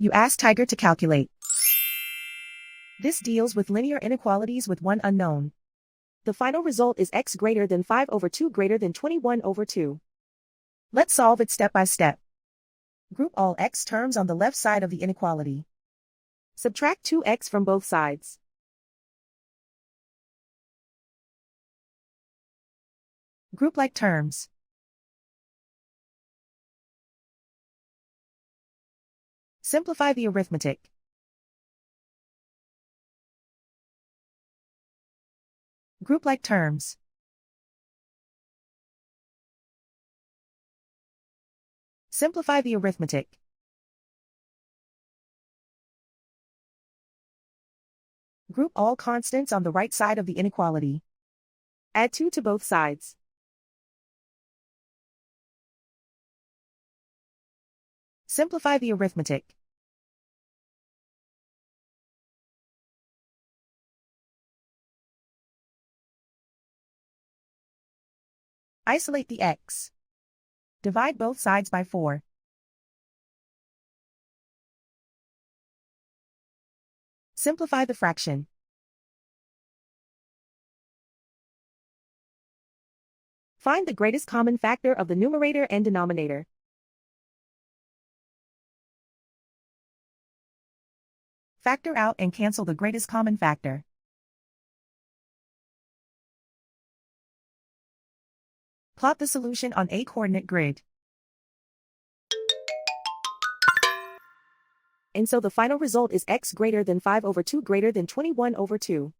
You ask Tiger to calculate. This deals with linear inequalities with one unknown. The final result is x greater than 5 over 2 greater than 21 over 2. Let's solve it step by step. Group all x terms on the left side of the inequality. Subtract 2x from both sides. Group like terms. Simplify the arithmetic. Group like terms. Simplify the arithmetic. Group all constants on the right side of the inequality. Add 2 to both sides. Simplify the arithmetic. Isolate the x. Divide both sides by 4. Simplify the fraction. Find the greatest common factor of the numerator and denominator. Factor out and cancel the greatest common factor. Plot the solution on a coordinate grid. And so the final result is x greater than 5 over 2 greater than 21 over 2.